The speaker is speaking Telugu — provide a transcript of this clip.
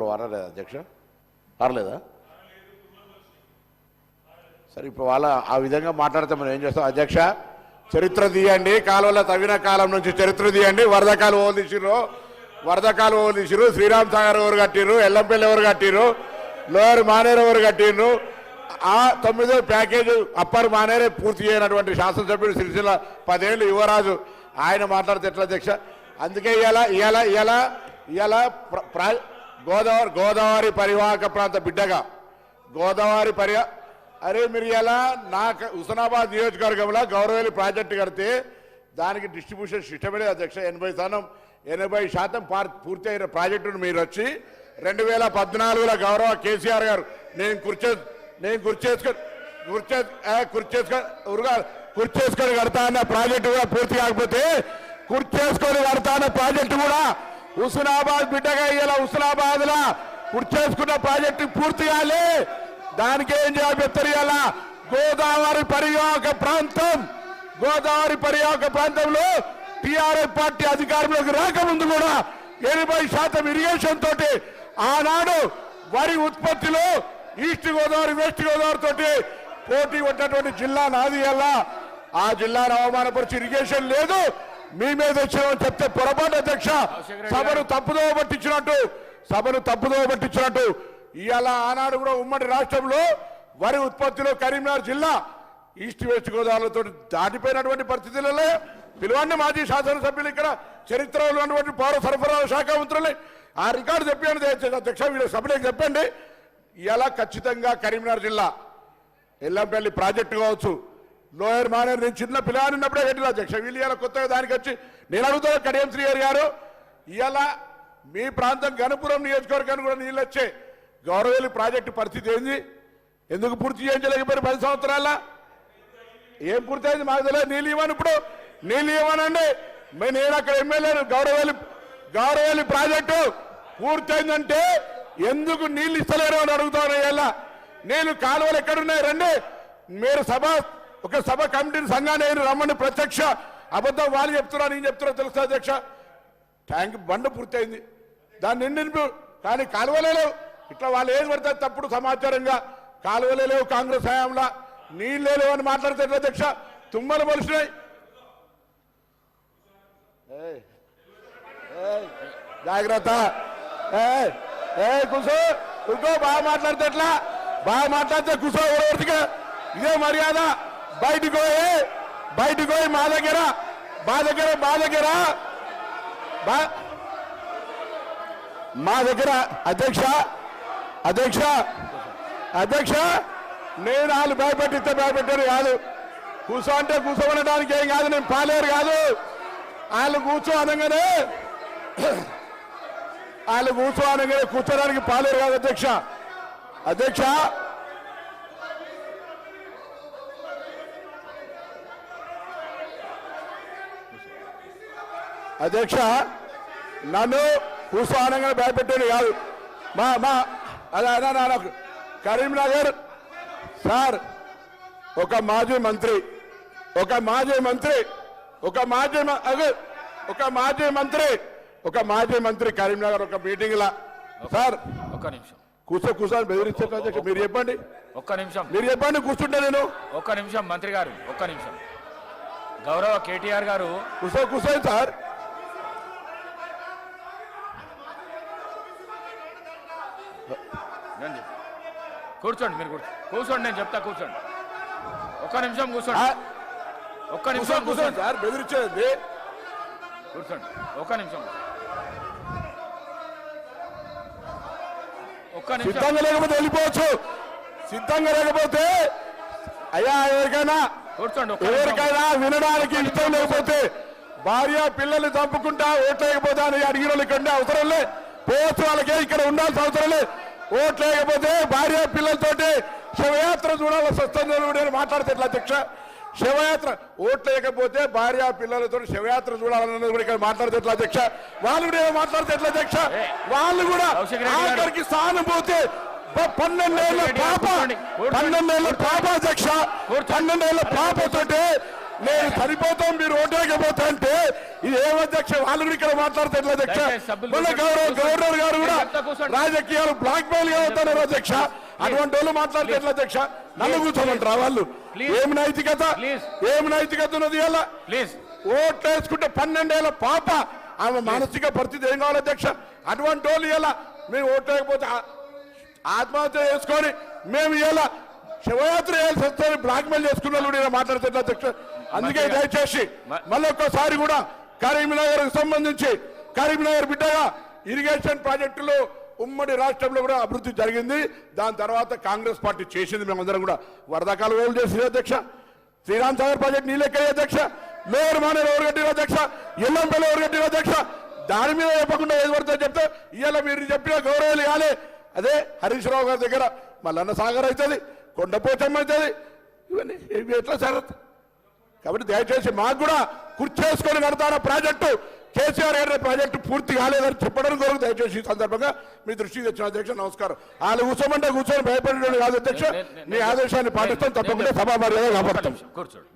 వారలేదా అధ్యక్ష? వారలేదా? సరే, ఇప్పుడు వాళ్ళ ఆ విధంగా మాట్లాడితే మనం ఏం చేస్తాం అధ్యక్ష? చరిత్ర తీయండి, కాలువల తవ్విన కాలం నుంచి చరిత్ర తీయండి. వరద కాలువ తీసిరు, శ్రీరామ్ సాగర్ ఎవరు కట్టిరు, ఎల్లంపల్లి ఎవరు కట్టిరు, లోయర్ మానేరు ఎవరు కట్టిరు, ఆ 9వ ప్యాకేజ్ అప్పర్ మానేరే పూర్తి చేయనటువంటి శాసనసభ్యుడు సిరిసిల్ల 10 ఏళ్ళు యువరాజు ఆయన మాట్లాడితే ఎట్లా అధ్యక్ష? అందుకే ఇవాళ గోదావరి పరివాహక ప్రాంత బిడ్డగా అరే మీరు ఇలా నాకు హుస్నాబాద్ నియోజకవర్గంలో గౌరవేలి ప్రాజెక్టు కడితే దానికి డిస్ట్రిబ్యూషన్ సిస్టమే లేదు అధ్యక్ష. 80% పూర్తి అయిన ప్రాజెక్టును మీరు వచ్చి 2014లో గౌరవ కేసీఆర్ గారు నేను కుర్చేసుకొని కడతా అన్న ప్రాజెక్టు కూడా పూర్తి కాకపోతే కుర్చేసుకొని కడతా అన్న ప్రాజెక్టు కూడా హుస్నాబాద్ బిడ్డగా ఇలా హుస్నాబాద్ లా కుర్చేసుకున్న ప్రాజెక్టు పూర్తి కాలే. దానికి ఏం చేయాలి చెప్తారు? ఇలా గోదావరి పరివాహక ప్రాంతంలో టీఆర్ఎస్ పార్టీ అధికారంలోకి రాకముందు కూడా 80% ఇరిగేషన్ తోటి ఆనాడు వరి ఉత్పత్తిలో ఈస్ట్ గోదావరి వెస్ట్ గోదావరి తోటి పోటీ ఉన్నటువంటి జిల్లా నాది. అలా ఆ జిల్లాను అవమానపరిచి ఇరిగేషన్ లేదు మీ మీద వచ్చినామని చెప్తే పొరపాటు అధ్యక్ష. సభను తప్పుదోవ పట్టించినట్టు ఇవాళ ఆనాడు కూడా ఉమ్మడి రాష్ట్రంలో వరి ఉత్పత్తిలో కరీంనగర్ జిల్లా ఈస్ట్ వెస్ట్ గోదావరితో దాటిపోయినటువంటి పరిస్థితులలో పిలువండి మాజీ శాసనసభ్యులు, ఇక్కడ చరిత్రలో ఉన్నటువంటి పౌర సరఫరాల శాఖ మంత్రులు ఆ రికార్డు చెప్పండి అధ్యక్ష. వీళ్ళ సభ్యులకు చెప్పండి. ఇలా ఖచ్చితంగా కరీంనగర్ జిల్లా ఎల్లంపల్లి ప్రాజెక్టు కావచ్చు, లోయర్ మానేరు నేను చిన్న పిల్లలు ఉన్నప్పుడే కట్టిన అధ్యక్ష. వీళ్ళు ఇలా కొత్తగా దానికి వచ్చి నేను అడుగుతాను కడియం శ్రీహరి గారు, ఇలా మీ ప్రాంతం గణపురం నియోజకవర్గానికి కూడా నీళ్ళు వచ్చే గౌరవేలి ప్రాజెక్టు పరిస్థితి ఏంది? ఎందుకు పూర్తి చేయించలేకపోయారు 10 సంవత్సరాల? ఏం పూర్తయింది మాకు తెలియదు. నీళ్ళు ఇవ్వను, ఇప్పుడు నీళ్ళు ఇవ్వనండి. నేను అక్కడ ఎమ్మెల్యేను. గౌరవేలి ప్రాజెక్టు పూర్తయిందంటే ఎందుకు నీళ్ళు ఇస్తలేరు అని అడుగుతాను. ఇలా నేను కాలువలు ఎక్కడున్నాయి రండి, మీరు ఒక సభ కమిటీని సంఘాన్ని రమ్మని ప్రత్యక్ష అబద్ధం వాళ్ళు చెప్తున్నా నేను చెప్తున్నా తెలుస్తా అధ్యక్ష. ట్యాంక్ బండ పూర్తయింది, దాన్ని నింపు, కానీ కాలువలే లేవు. ఇట్లా వాళ్ళు ఏది పడతారు తప్పుడు సమాచారంగా కాలువలే లేవు, కాంగ్రెస్ హయాంలో నీళ్ళే లేవు అని మాట్లాడితే ఎట్లా అధ్యక్ష? తుమ్మలు మొలిసినాయి. జాగ్రత్త, కూర్చో బాగా మాట్లాడితే ఎట్లా? బాగా మాట్లాడితే కూర్చో ఎవరిగా ఇదే మర్యాద. బయటకు పోయి మా దగ్గర అధ్యక్ష నేను వాళ్ళు భయపెట్టిస్తే భయపెట్టారు కాదు. కూర్చో అంటే కూర్చోమనడానికి ఏం కాదు, నేను పాలేరు కాదు. వాళ్ళు కూర్చో అనగానే కూర్చోడానికి పాలేరు కాదు అధ్యక్ష నన్ను కూర్చో అనగానే భయపెట్టారు కాదు. అదే కరీంనగర్ సార్ ఒక మాజీ మంత్రి కరీంనగర్ ఒక మీటింగ్ లా సార్ ఒక్క నిమిషం కూర్చొని బెదిరించారు అధ్యక్ష. మీరు చెప్పండి, ఒక్క నిమిషం మీరు చెప్పండి, కూర్చుంటే నేను ఒక్క నిమిషం మంత్రి గారు ఒక్క నిమిషం. గౌరవ కేటీఆర్ గారు కూర్చోండి సార్. కూర్చోండి, మీరు కూర్చోండి, నేను చెప్తా కూర్చోండి. ఒక్క నిమిషం కూర్చోండి సార్, బెదిరించేది కూర్చోండి. ఒక్క నిమిషం సిద్ధంగా లేకపోతే వెళ్ళిపోవచ్చు. సిద్ధంగా లేకపోతే అయ్యా ఎవరికైనా వినడానికి ఇష్టం లేకపోతే భార్య పిల్లల్ని చంపుకుంటా ఓట్లేకపోతే అని అడిగిన వాళ్ళు ఇక్కడ అవసరం లే, పోవచ్చు. వాళ్ళకే ఇక్కడ ఉండాల్సిన అవసరం లే. ఓట్లేకపోతే భార్య పిల్లలతోటి శవయాత్ర చూడాలి స్వస్థంగా మాట్లాడితే ఎట్లా అధ్యక్ష? శవయాత్ర ఓట్లేకపోతే భార్య పిల్లలతో శవయాత్ర చూడాలన్నది కూడా ఇక్కడ మాట్లాడితే ఎట్లా అధ్యక్ష? వాళ్ళు కూడా మాట్లాడితే ఎట్లా అధ్యక్ష? వాళ్ళు కూడా ఆఖరికి సానుభూతి 12 ఏళ్ళ పాప అధ్యక్ష, 12 ఏళ్ళ పాపతోటి నేను చనిపోతాం మీరు ఓటేకపోతా అంటే ఇది ఏం అధ్యక్ష? వాళ్ళు కూడా ఇక్కడ మాట్లాడితే ఎట్లా అధ్యక్ష? దయచేసి సభ్యులు మళ్ళీ గవర్నర్ గారు కూడా నేను చెప్తా కూర్చోండి. రాజకీయాలు బ్లాక్ మెయిల్ గా అవుతున్నారు అధ్యక్ష. అటువంటి వాళ్ళు మాట్లాడితే ఎట్లా అధ్యక్ష? నన్ను కూర్చోమంటారా వాళ్ళు? ఏం నైతికత, ఏం నైతికత ఉన్నది ఇలా? ప్లీజ్ ఓట్లు వేసుకుంటే 12 ఏళ్ల పాప ఆమె మానసిక పరిస్థితి ఏం కావాలి అధ్యక్ష? అటువంటి వాళ్ళు ఇలా మేము ఓట్లు వేయకపోతే ఆత్మహత్య చేసుకొని మేము ఇలా శివయాత్ర చేయాల్సి వస్తుంది బ్లాక్ మెయిల్ చేసుకున్న వాళ్ళు కూడా ఇలా మాట్లాడుతున్నారు అధ్యక్ష. అందుకే దయచేసి మళ్ళీ ఒక్కసారి కూడా కరీంనగర్ సంబంధించి కరీంనగర్ బిడ్డగా ఇరిగేషన్ ప్రాజెక్టులు ఉమ్మడి రాష్ట్రంలో కూడా అభివృద్ధి జరిగింది. దాని తర్వాత కాంగ్రెస్ పార్టీ చేసింది. మేమందరం కూడా వరదకాలు వేలు చేసింది అధ్యక్ష. శ్రీరామ్ సాగర్ ప్రాజెక్ట్ నీళ్ళెక్కాయి అధ్యక్ష. లోయర్ మానేరు ఎవరు కట్టిన అధ్యక్ష? ఎల్లంపల్లి ఎవరు కట్టిన అధ్యక్ష? దాని మీద చెప్పకుండా ఏది పడుతుందో చెప్తే ఇవాళ మీరు చెప్పిన గౌరవాలు కాలే. అదే హరీష్ రావు గారి దగ్గర మల్లన్న సాగర్ అవుతుంది, కొండపోచమ్మ అవుతుంది. ఇవన్నీ ఇవి ఎట్లా జరగదు? కాబట్టి దయచేసి మాకు కూడా కుర్చేసుకొని కడతాన ప్రాజెక్టు కేసీఆర్ గారి ప్రాజెక్టు పూర్తి కాలేదని చెప్పడం కొరకు దయచేసి ఈ సందర్భంగా మీ దృష్టికి తెచ్చిన అధ్యక్ష. నమస్కారం. వాళ్ళు కూర్చోమంటే కూర్చొని భయపడేవాడు కాదు అధ్యక్ష. మీ ఆదేశాన్ని పాటిస్తాం, తప్పకుండా సభా మర్యాద కాపాడుతాం. కూర్చోండి.